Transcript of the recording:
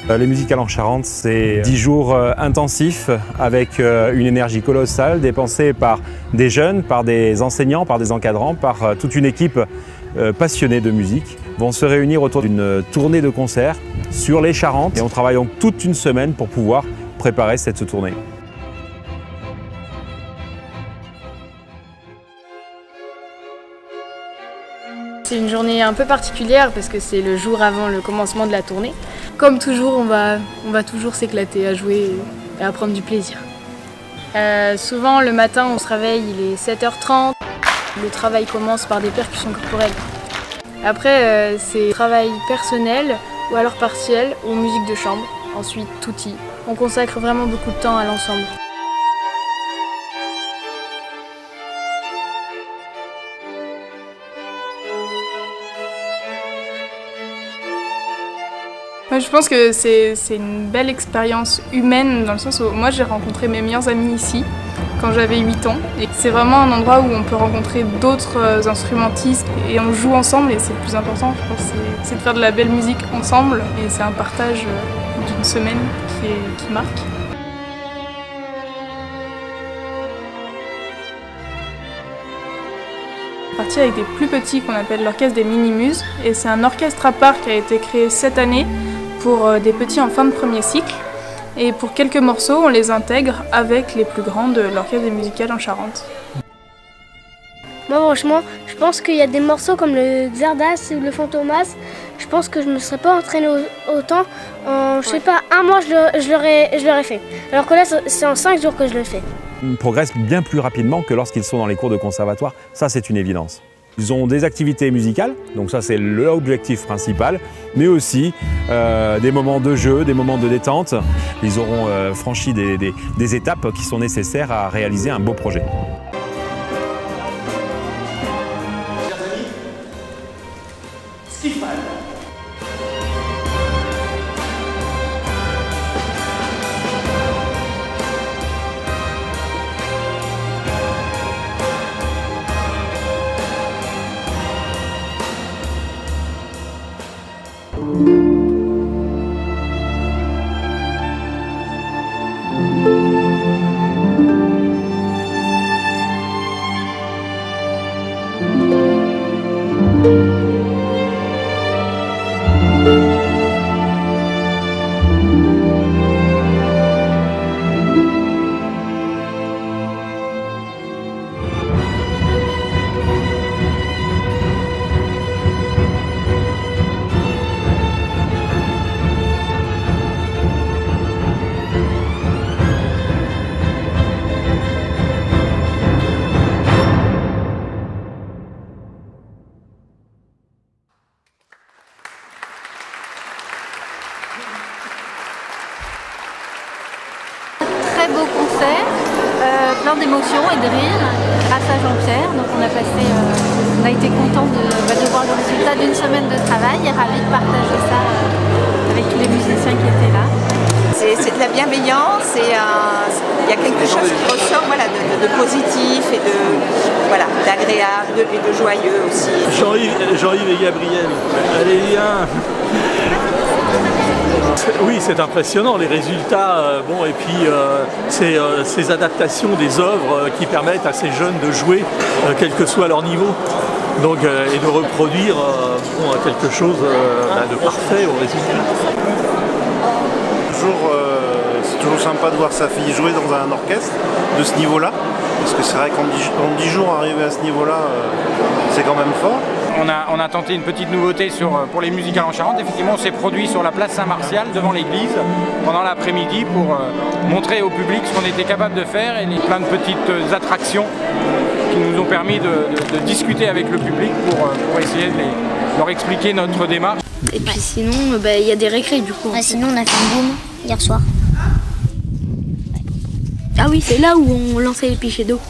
Les musicales en Charente, c'est 10 jours intensifs avec une énergie colossale dépensée par des jeunes, par des enseignants, par des encadrants, par toute une équipe passionnée de musique. Vont se réunir autour d'une tournée de concerts sur les Charentes et on travaille donc toute une semaine pour pouvoir préparer cette tournée. C'est une journée un peu particulière parce que c'est le jour avant le commencement de la tournée. Comme toujours, on va toujours s'éclater à jouer et à prendre du plaisir. Souvent, le matin, on se réveille, il est 7h30. Le travail commence par des percussions corporelles. Après, c'est travail personnel ou alors partiel ou musique de chambre. Ensuite, tutti. On consacre vraiment beaucoup de temps à l'ensemble. Je pense que c'est une belle expérience humaine dans le sens où moi j'ai rencontré mes meilleurs amis ici quand j'avais 8 ans et c'est vraiment un endroit où on peut rencontrer d'autres instrumentistes et on joue ensemble et c'est le plus important je pense c'est de faire de la belle musique ensemble et c'est un partage d'une semaine qui marque. Parti avec des plus petits qu'on appelle l'orchestre des Mini-Muses et c'est un orchestre à part qui a été créé cette année pour des petits en fin de premier cycle et pour quelques morceaux on les intègre avec les plus grands de l'orchestre des musicales en Charente. Moi franchement je pense qu'il y a des morceaux comme le Xerdas ou le Fantomas, je pense que je ne me serais pas entraînée autant en je sais pas un mois je l'aurais fait. Alors que là c'est en 5 jours que je le fais. Ils progressent bien plus rapidement que lorsqu'ils sont dans les cours de conservatoire, ça c'est une évidence. Ils ont des activités musicales, donc ça c'est l'objectif principal, mais aussi des moments de jeu, des moments de détente. Ils auront franchi des étapes qui sont nécessaires à réaliser un beau projet. Très beau concert, plein d'émotions et de rires grâce à Jean-Pierre. Donc on a été content de voir le résultat d'une semaine de travail et ravis de partager ça avec tous les musiciens qui étaient là. C'est de la bienveillance et il y a quelque chose qui ressort voilà, de positif et d'agréable et de joyeux aussi. Jean-Yves et Gabriel, allez viens. Oui, c'est impressionnant les résultats, et puis ces adaptations des œuvres qui permettent à ces jeunes de jouer, quel que soit leur niveau, donc, et de reproduire quelque chose de parfait au résultat. C'est toujours sympa de voir sa fille jouer dans un orchestre de ce niveau-là, parce que c'est vrai qu'en 10 jours arriver à ce niveau-là, c'est quand même fort. On a tenté une petite nouveauté pour les musicales en Charente. Effectivement, on s'est produit sur la place Saint-Martial devant l'église pendant l'après-midi pour montrer au public ce qu'on était capable de faire et plein de petites attractions qui nous ont permis de discuter avec le public pour essayer de leur expliquer notre démarche. Et puis sinon, il y a des récrés du coup. Sinon, on a fait un boom hier soir. Ah oui, c'est là où on lançait les pichets d'eau.